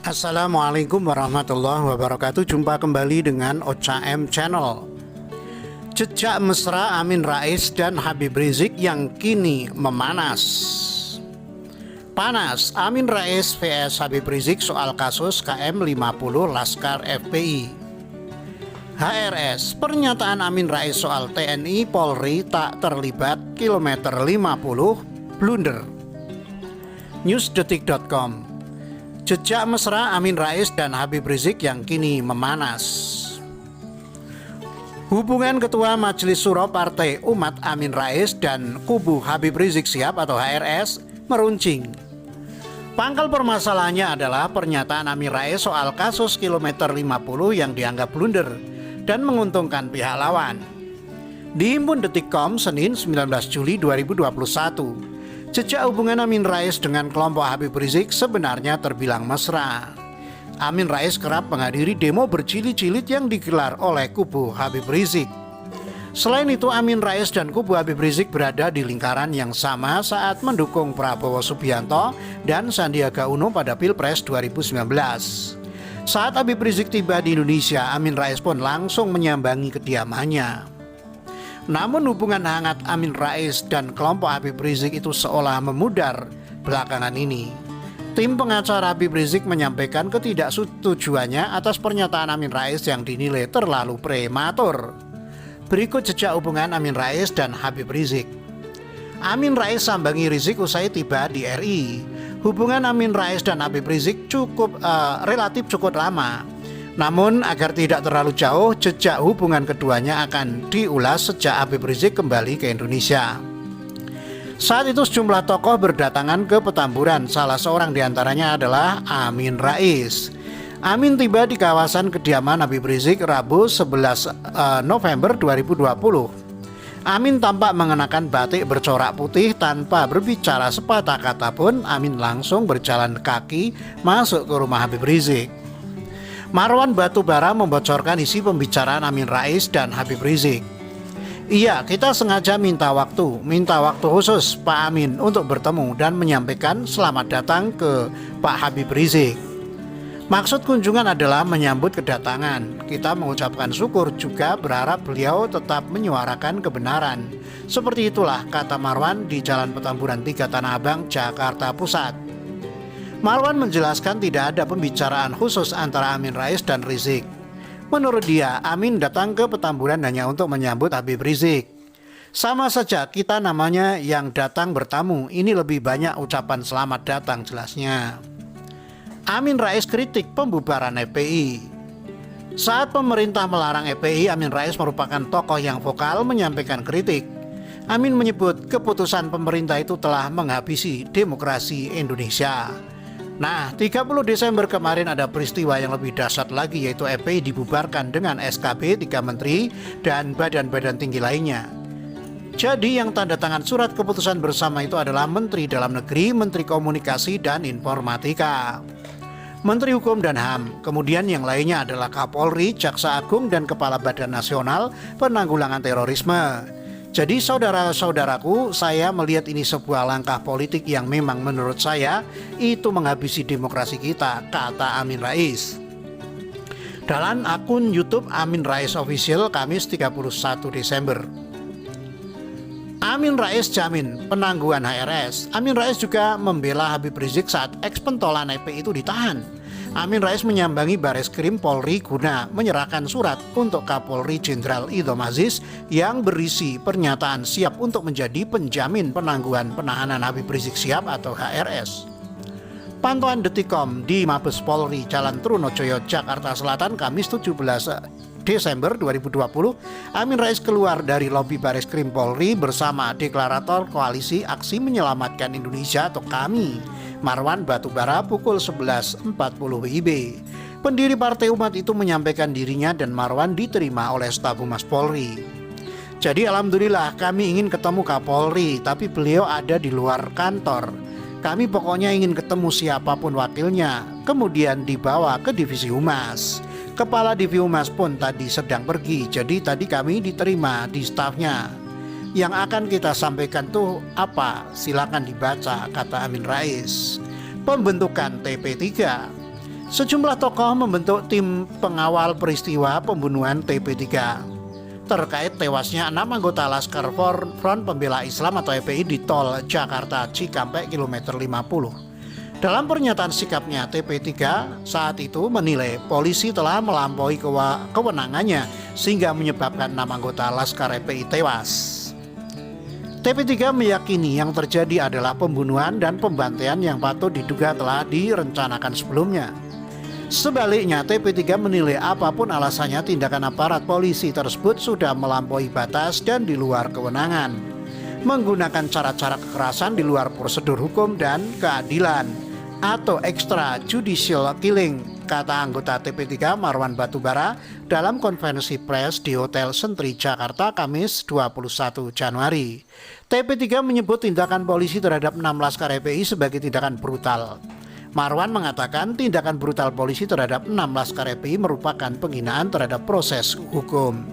Assalamualaikum warahmatullahi wabarakatuh. Jumpa kembali dengan OCM Channel. Jejak mesra Amin Rais dan Habib Rizik yang kini memanas. Panas Amin Rais vs Habib Rizik soal kasus KM 50 Laskar FPI. HRS, pernyataan Amin Rais soal TNI Polri tak terlibat kilometer 50 blunder. Newsdetik.com. Jejak mesra Amin Rais dan Habib Rizik yang kini memanas. Hubungan Ketua Majelis Syuro Partai Umat Amin Rais dan kubu Habib Rizik Syihab atau HRS meruncing. Pangkal permasalahannya adalah pernyataan Amin Rais soal kasus kilometer 50 yang dianggap blunder dan menguntungkan pihak lawan. Dihimpun Detik.com Senin 19 Juli 2021. Jejak hubungan Amin Rais dengan kelompok Habib Rizik sebenarnya terbilang mesra. Amin Rais kerap menghadiri demo berjilid-jilid yang digelar oleh kubu Habib Rizik. Selain itu, Amin Rais dan kubu Habib Rizik berada di lingkaran yang sama saat mendukung Prabowo Subianto dan Sandiaga Uno pada Pilpres 2019. Saat Habib Rizik tiba di Indonesia, Amin Rais pun langsung menyambangi kediamannya. Namun hubungan hangat Amin Rais dan kelompok Habib Rizik itu seolah memudar belakangan ini. Tim pengacara Habib Rizik menyampaikan ketidaksetujuannya atas pernyataan Amin Rais yang dinilai terlalu prematur. Berikut jejak hubungan Amin Rais dan Habib Rizik. Amin Rais sambangi Rizik usai tiba di RI. Hubungan Amin Rais dan Habib Rizik relatif cukup lama. Namun agar tidak terlalu jauh, jejak hubungan keduanya akan diulas sejak Habib Rizik kembali ke Indonesia. Saat itu sejumlah tokoh berdatangan ke Petamburan, salah seorang diantaranya adalah Amin Rais. Amin tiba di kawasan kediaman Habib Rizik Rabu 11 November 2020. Amin tampak mengenakan batik bercorak putih tanpa berbicara sepatah kata pun. Amin langsung berjalan kaki masuk ke rumah Habib Rizik. Marwan Batubara membocorkan isi pembicaraan Amin Rais dan Habib Rizik. Iya, kita sengaja minta waktu khusus Pak Amin untuk bertemu dan menyampaikan selamat datang ke Pak Habib Rizik. Maksud kunjungan adalah menyambut kedatangan. Kita mengucapkan syukur juga berharap beliau tetap menyuarakan kebenaran. Seperti itulah kata Marwan di Jalan Petamburan 3 Tanah Abang, Jakarta Pusat. Marwan menjelaskan tidak ada pembicaraan khusus antara Amin Rais dan Rizik. Menurut dia, Amin datang ke Petamburan hanya untuk menyambut Habib Rizik. Sama saja kita namanya yang datang bertamu, ini lebih banyak ucapan selamat datang jelasnya. Amin Rais kritik pembubaran FPI. Saat pemerintah melarang FPI, Amin Rais merupakan tokoh yang vokal menyampaikan kritik. Amin menyebut keputusan pemerintah itu telah menghabisi demokrasi Indonesia. Nah, 30 Desember kemarin ada peristiwa yang lebih dahsyat lagi, yaitu FPI dibubarkan dengan SKB 3 menteri dan badan-badan tinggi lainnya. Jadi yang tanda tangan surat keputusan bersama itu adalah Menteri Dalam Negeri, Menteri Komunikasi dan Informatika, Menteri Hukum dan HAM. Kemudian yang lainnya adalah Kapolri, Jaksa Agung, dan Kepala Badan Nasional Penanggulangan Terorisme. Jadi saudara-saudaraku, saya melihat ini sebuah langkah politik yang memang menurut saya itu menghabisi demokrasi kita, kata Amin Rais. Dalam akun YouTube Amin Rais Official Kamis 31 Desember. Amin Rais jamin penangguhan HRS. Amin Rais juga membela Habib Rizik saat eks-pentolan FPI itu ditahan. Amin Rais menyambangi Bareskrim Polri guna menyerahkan surat untuk Kapolri Jenderal Idham Aziz yang berisi pernyataan siap untuk menjadi penjamin penangguhan penahanan Habib Rizik Syihab atau HRS. Pantauan Detik.com di Mabes Polri Jalan Trunojoyo, Jakarta Selatan, Kamis 17 Desember 2020, Amin Rais keluar dari lobi Bareskrim Polri bersama deklarator Koalisi Aksi Menyelamatkan Indonesia atau KAMI, Marwan Batubara pukul 11.40 WIB. Pendiri Partai Umat itu menyampaikan dirinya dan Marwan diterima oleh staf Humas Polri. Jadi alhamdulillah kami ingin ketemu Kapolri, tapi beliau ada di luar kantor. Kami pokoknya ingin ketemu siapapun wakilnya, kemudian dibawa ke Divisi Humas. Kepala Divisi Humas pun tadi sedang pergi, jadi tadi kami diterima di stafnya. Yang akan kita sampaikan tuh apa? Silakan dibaca, kata Amin Rais. Pembentukan TP3. Sejumlah tokoh membentuk tim pengawal peristiwa pembunuhan TP3 terkait tewasnya 6 anggota Laskar Front Pembela Islam atau FPI di tol Jakarta Cikampek kilometer 50. Dalam pernyataan sikapnya, TP3 saat itu menilai polisi telah melampaui kewenangannya sehingga menyebabkan 6 anggota Laskar FPI tewas. TP3 meyakini yang terjadi adalah pembunuhan dan pembantaian yang patut diduga telah direncanakan sebelumnya. Sebaliknya, TP3 menilai apapun alasannya tindakan aparat polisi tersebut sudah melampaui batas dan di luar kewenangan, menggunakan cara-cara kekerasan di luar prosedur hukum dan keadilan atau extrajudicial killing, kata anggota TP3 Marwan Batubara dalam konferensi pers di Hotel Sentri Jakarta Kamis 21 Januari. TP3 menyebut tindakan polisi terhadap 6 Laskar FPI sebagai tindakan brutal. Marwan mengatakan tindakan brutal polisi terhadap 6 Laskar FPI merupakan penghinaan terhadap proses hukum.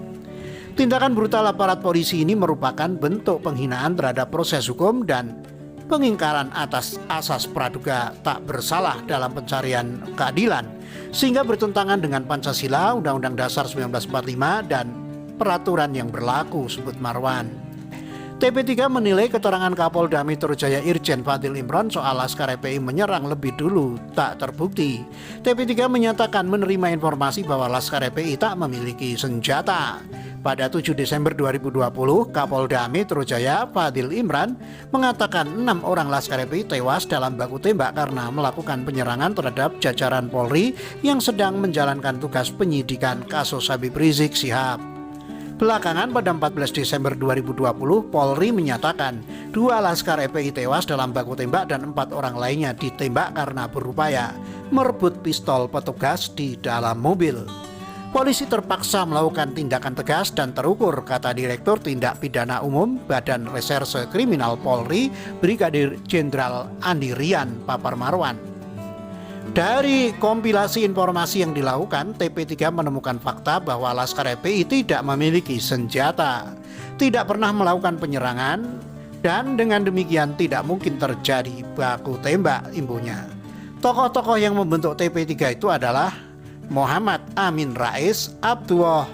Tindakan brutal aparat polisi ini merupakan bentuk penghinaan terhadap proses hukum dan pengingkaran atas asas praduga tak bersalah dalam pencarian keadilan, sehingga bertentangan dengan Pancasila, Undang-Undang Dasar 1945 dan peraturan yang berlaku, sebut Marwan. TP3 menilai keterangan Kapolda Metro Jaya Irjen Fadil Imron soal Laskar FPI menyerang lebih dulu tak terbukti. TP3 menyatakan menerima informasi bahwa Laskar FPI tak memiliki senjata. Pada 7 Desember 2020, Kapolda Metro Jaya Fadil Imron mengatakan 6 orang Laskar FPI tewas dalam baku tembak karena melakukan penyerangan terhadap jajaran Polri yang sedang menjalankan tugas penyidikan kasus Habib Rizik Syihab. Belakangan pada 14 Desember 2020, Polri menyatakan 2 Laskar FPI tewas dalam baku tembak dan 4 orang lainnya ditembak karena berupaya merebut pistol petugas di dalam mobil. Polisi terpaksa melakukan tindakan tegas dan terukur, kata Direktur Tindak Pidana Umum Badan Reserse Kriminal Polri, Brigadir Jenderal Andi Rian Papar Marwan. Dari kompilasi informasi yang dilakukan, TP3 menemukan fakta bahwa Laskar FPI tidak memiliki senjata, tidak pernah melakukan penyerangan, dan dengan demikian tidak mungkin terjadi baku tembak, imbuhnya. Tokoh-tokoh yang membentuk TP3 itu adalah Muhammad Amin Rais, Abdullah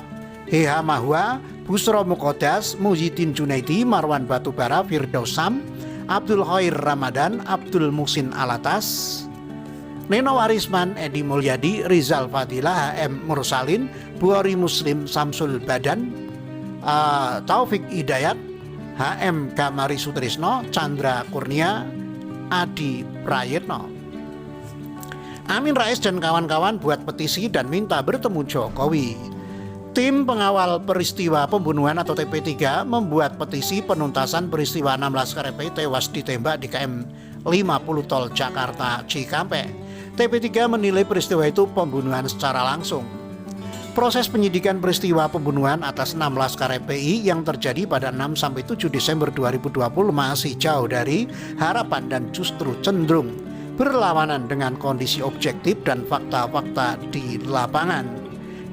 Heha Mahwa, Busro Mukodas, Muhyiddin Junaidi, Marwan Batubara, Firdaus Sam, Abdul Khair Ramadan, Abdul Muhsin Alatas, Neno Warisman, Edi Mulyadi, Rizal Fadilah, HM Mursalin, Buhari Muslim Samsul Badan, Taufik Hidayat, HM Kamari Sutrisno, Chandra Kurnia, Adi Prayitno. Amin Rais dan kawan-kawan buat petisi dan minta bertemu Jokowi. Tim pengawal peristiwa pembunuhan atau TP3 membuat petisi penuntasan peristiwa 6 Laskar FPI tewas ditembak di KM 50 Tol Jakarta Cikampek. TP3 menilai peristiwa itu pembunuhan secara langsung. Proses penyidikan peristiwa pembunuhan atas 6 Laskar FPI yang terjadi pada 6-7 Desember 2020 masih jauh dari harapan dan justru cenderung berlawanan dengan kondisi objektif dan fakta-fakta di lapangan.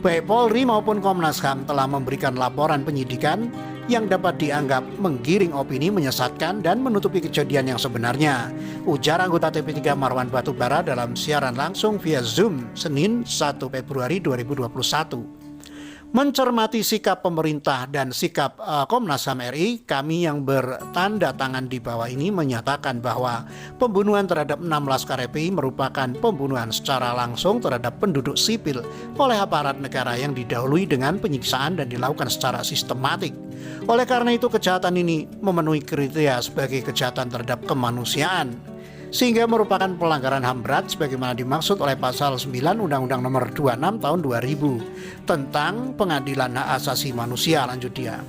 Baik Polri maupun Komnas HAM telah memberikan laporan penyidikan yang dapat dianggap menggiring opini, menyesatkan, dan menutupi kejadian yang sebenarnya, ujar anggota TP3 Marwan Batubara dalam siaran langsung via Zoom Senin 1 Februari 2021. Mencermati sikap pemerintah dan sikap Komnas HAM RI, kami yang bertanda tangan di bawah ini menyatakan bahwa pembunuhan terhadap 6 Laskar FPI merupakan pembunuhan secara langsung terhadap penduduk sipil oleh aparat negara yang didahului dengan penyiksaan dan dilakukan secara sistematik. Oleh karena itu, kejahatan ini memenuhi kriteria sebagai kejahatan terhadap kemanusiaan, sehingga merupakan pelanggaran HAM berat sebagaimana dimaksud oleh pasal 9 Undang-Undang Nomor 26 Tahun 2000 tentang Pengadilan Hak Asasi Manusia, lanjut dia.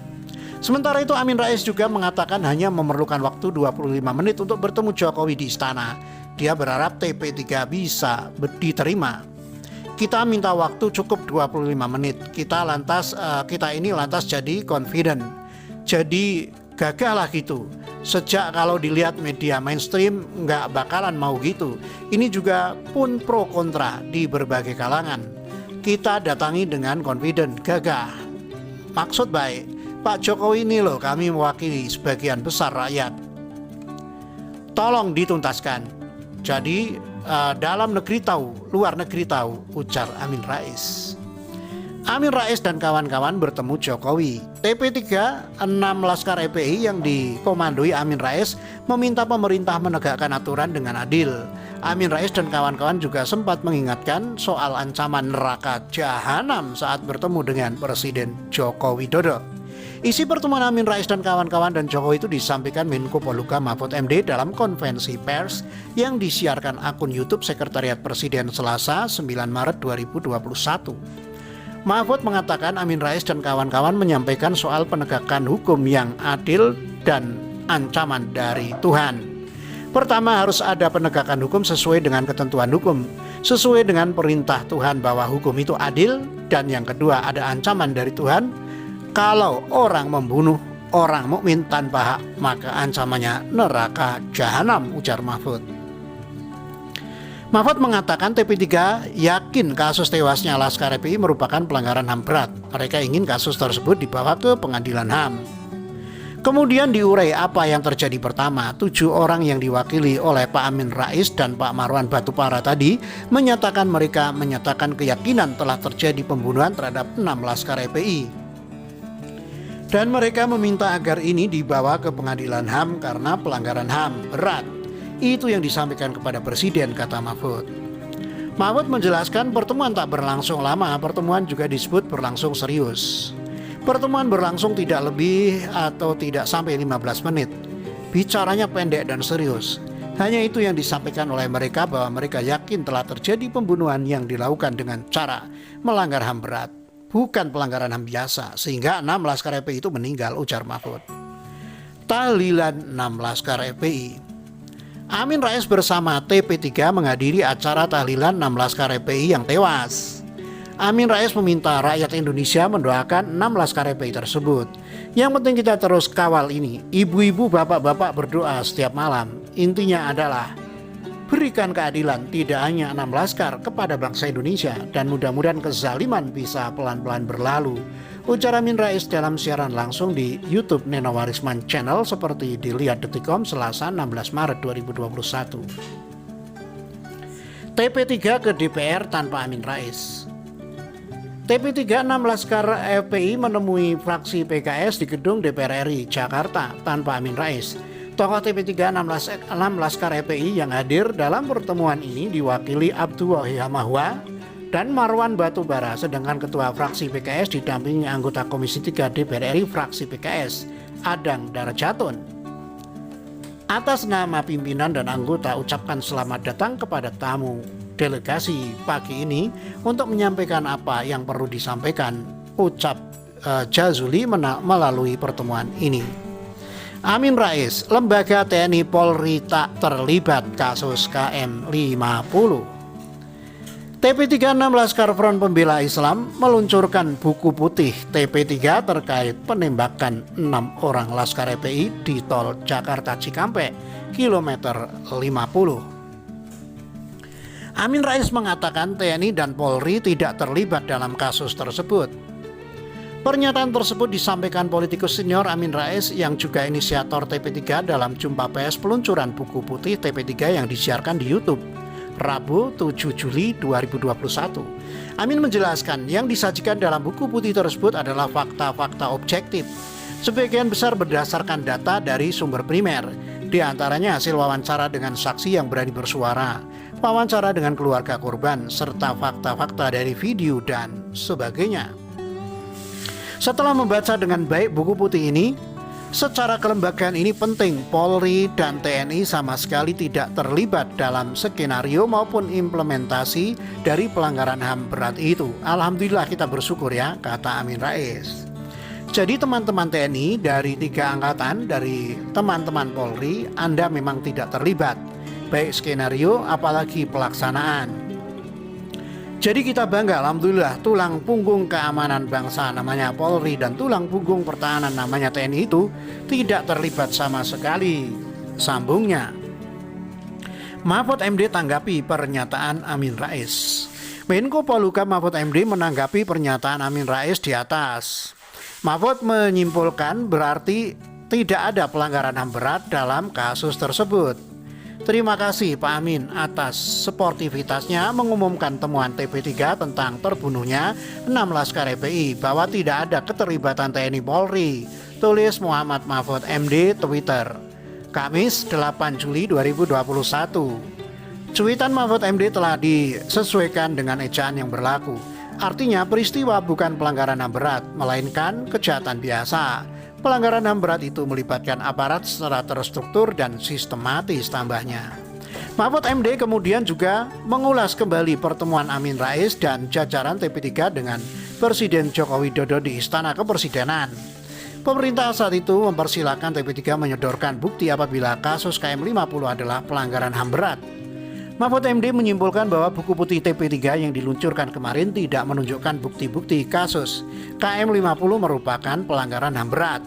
Sementara itu, Amin Rais juga mengatakan hanya memerlukan waktu 25 menit untuk bertemu Jokowi di istana. Dia berharap TP3 bisa diterima. Kita minta waktu cukup 25 menit. Kita ini lantas jadi confident. Jadi gagah lah gitu. Sejak kalau dilihat media mainstream nggak bakalan mau gitu. Ini juga pun pro kontra di berbagai kalangan. Kita datangi dengan confident, gagah. Maksud baik, Pak Jokowi ini loh, kami mewakili sebagian besar rakyat. Tolong dituntaskan. Jadi dalam negeri tahu, luar negeri tahu, ujar Amin Rais. Amin Rais dan kawan-kawan bertemu Jokowi. TP3 6 Laskar FPI yang dikomandoi Amin Rais meminta pemerintah menegakkan aturan dengan adil. Amin Rais dan kawan-kawan juga sempat mengingatkan soal ancaman neraka jahanam saat bertemu dengan Presiden Joko Widodo. Isi pertemuan Amin Rais dan kawan-kawan dan Jokowi itu disampaikan Menko Polhukam Mahfud MD dalam konferensi pers yang disiarkan akun YouTube Sekretariat Presiden Selasa 9 Maret 2021. Mahfud mengatakan Amin Rais dan kawan-kawan menyampaikan soal penegakan hukum yang adil dan ancaman dari Tuhan. Pertama, harus ada penegakan hukum sesuai dengan ketentuan hukum, sesuai dengan perintah Tuhan bahwa hukum itu adil. Dan yang kedua, ada ancaman dari Tuhan. Kalau orang membunuh orang mukmin tanpa hak, maka ancamannya neraka jahanam, ujar Mahfud. Mahfud mengatakan TP3 yakin kasus tewasnya Laskar FPI merupakan pelanggaran HAM berat. Mereka ingin kasus tersebut dibawa ke pengadilan HAM. Kemudian diurai apa yang terjadi. Pertama, 7 orang yang diwakili oleh Pak Amin Rais dan Pak Marwan Batubara tadi menyatakan mereka menyatakan keyakinan telah terjadi pembunuhan terhadap 6 Laskar FPI. Dan mereka meminta agar ini dibawa ke pengadilan HAM karena pelanggaran HAM berat. Itu yang disampaikan kepada Presiden, kata Mahfud. Mahfud menjelaskan pertemuan tak berlangsung lama, pertemuan juga disebut berlangsung serius. Pertemuan berlangsung tidak lebih atau tidak sampai 15 menit. Bicaranya pendek dan serius. Hanya itu yang disampaikan oleh mereka bahwa mereka yakin telah terjadi pembunuhan yang dilakukan dengan cara melanggar HAM berat, bukan pelanggaran HAM biasa, sehingga 6 Laskar FPI itu meninggal, ujar Mahfud. Tahlilan 6 Laskar FPI. Amin Rais bersama TP3 menghadiri acara tahlilan 6 Laskar FPI yang tewas. Amin Rais meminta rakyat Indonesia mendoakan 6 Laskar FPI tersebut. Yang penting kita terus kawal ini. Ibu-ibu, bapak-bapak berdoa setiap malam. Intinya adalah berikan keadilan tidak hanya 6 Laskar kepada bangsa Indonesia, dan mudah-mudahan kezaliman bisa pelan-pelan berlalu, ujar Amin Rais dalam siaran langsung di YouTube Neno Warisman Channel seperti dilihat Detikcom Selasa 16 Maret 2021. TP3 ke DPR tanpa Amin Rais. TP3 6 Laskar FPI menemui fraksi PKS di gedung DPR RI Jakarta tanpa Amin Rais. Tokoh TP3 6 Laskar FPI yang hadir dalam pertemuan ini diwakili Abdul Wahid Hamahwa dan Marwan Batubara, sedangkan Ketua Fraksi PKS didampingi anggota Komisi 3 DPR RI Fraksi PKS, Adang Darajatun. Atas nama pimpinan dan anggota ucapkan selamat datang kepada tamu delegasi pagi ini untuk menyampaikan apa yang perlu disampaikan, ucap Jazuli melalui pertemuan ini. Amin Rais, lembaga TNI Polri tak terlibat kasus KM 50. TP3 6 Laskar Front Pembela Islam meluncurkan buku putih TP3 terkait penembakan 6 orang Laskar FPI di tol Jakarta Cikampek, kilometer 50. Amin Rais mengatakan TNI dan Polri tidak terlibat dalam kasus tersebut. Pernyataan tersebut disampaikan politikus senior Amin Rais yang juga inisiator TP3 dalam jumpa pers peluncuran buku putih TP3 yang disiarkan di YouTube Rabu 7 Juli 2021. Amin menjelaskan yang disajikan dalam buku putih tersebut adalah fakta-fakta objektif. Sebagian besar berdasarkan data dari sumber primer, di antaranya hasil wawancara dengan saksi yang berani bersuara, wawancara dengan keluarga korban, serta fakta-fakta dari video dan sebagainya. Setelah membaca dengan baik buku putih ini, secara kelembagaan ini penting, Polri dan TNI sama sekali tidak terlibat dalam skenario maupun implementasi dari pelanggaran HAM berat itu. Alhamdulillah kita bersyukur ya, kata Amin Rais. Jadi teman-teman TNI dari 3 angkatan, dari teman-teman Polri, Anda memang tidak terlibat, baik skenario apalagi pelaksanaan. Jadi kita bangga, alhamdulillah, tulang punggung keamanan bangsa namanya Polri dan tulang punggung pertahanan namanya TNI itu tidak terlibat sama sekali, sambungnya. Mahfud MD tanggapi pernyataan Amin Rais. Menko Polhukam Mahfud MD menanggapi pernyataan Amin Rais di atas. Mahfud menyimpulkan berarti tidak ada pelanggaran HAM berat dalam kasus tersebut. Terima kasih Pak Amin atas sportivitasnya mengumumkan temuan TP3 tentang terbunuhnya 6 Laskar FPI bahwa tidak ada keterlibatan TNI Polri, tulis Muhammad Mahfud MD Twitter, Kamis 8 Juli 2021. Cuitan Mahfud MD telah disesuaikan dengan ejaan yang berlaku. Artinya peristiwa bukan pelanggaran HAM berat, melainkan kejahatan biasa. Pelanggaran HAM berat itu melibatkan aparat secara terstruktur dan sistematis, tambahnya. Mahfud MD kemudian juga mengulas kembali pertemuan Amin Rais dan jajaran TP3 dengan Presiden Joko Widodo di Istana Kepresidenan. Pemerintah saat itu mempersilahkan TP3 menyodorkan bukti apabila kasus KM50 adalah pelanggaran HAM berat. Mahfud MD menyimpulkan bahwa buku putih TP3 yang diluncurkan kemarin tidak menunjukkan bukti-bukti kasus KM50 merupakan pelanggaran HAM berat.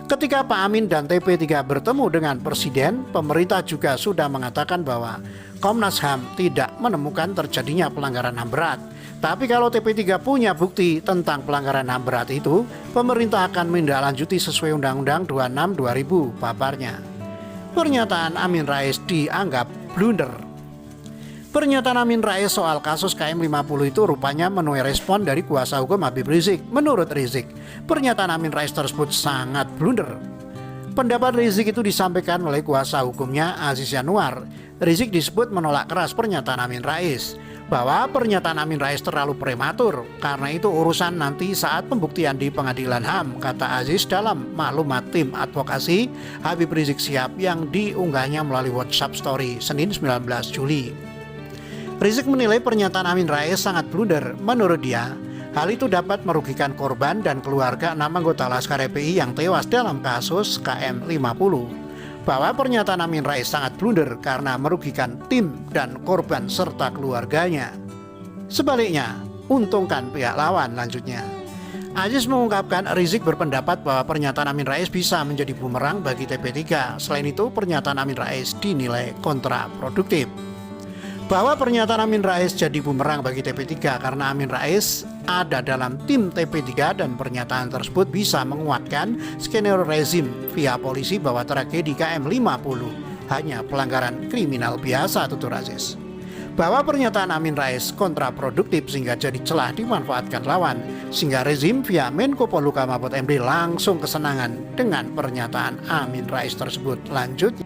Ketika Pak Amin dan TP3 bertemu dengan Presiden, pemerintah juga sudah mengatakan bahwa Komnas HAM tidak menemukan terjadinya pelanggaran HAM berat. Tapi kalau TP3 punya bukti tentang pelanggaran HAM berat itu, pemerintah akan menindaklanjuti sesuai Undang-Undang 26/2000, paparnya. Pernyataan Amin Rais dianggap blunder. Pernyataan Amin Rais soal kasus KM50 itu rupanya menuai respon dari kuasa hukum Habib Rizik. Menurut Rizik, pernyataan Amin Rais tersebut sangat blunder. Pendapat Rizik itu disampaikan oleh kuasa hukumnya Aziz Yanuar. Rizik disebut menolak keras pernyataan Amin Rais, bahwa pernyataan Amin Rais terlalu prematur, karena itu urusan nanti saat pembuktian di pengadilan HAM, kata Aziz dalam maklumat tim advokasi Habib Rizik Syihab yang diunggahnya melalui WhatsApp Story Senin 19 Juli. Rizik menilai pernyataan Amin Rais sangat blunder. Menurut dia, hal itu dapat merugikan korban dan keluarga 6 anggota Laskar FPI yang tewas dalam kasus KM50. Bahwa pernyataan Amin Rais sangat blunder karena merugikan tim dan korban serta keluarganya. Sebaliknya, untungkan pihak lawan, lanjutnya. Aziz mengungkapkan Rizik berpendapat bahwa pernyataan Amin Rais bisa menjadi bumerang bagi TP3. Selain itu, pernyataan Amin Rais dinilai kontraproduktif. Bahwa pernyataan Amin Rais jadi bumerang bagi TP3 karena Amin Rais ada dalam tim TP3 dan pernyataan tersebut bisa menguatkan skenario rezim via polisi bahwa tragedi KM50 hanya pelanggaran kriminal biasa, tutur Aziz. Bahwa pernyataan Amin Rais kontraproduktif sehingga jadi celah dimanfaatkan lawan, sehingga rezim via Menko Polhukam Mahfud MD langsung kesenangan dengan pernyataan Amin Rais tersebut, lanjut.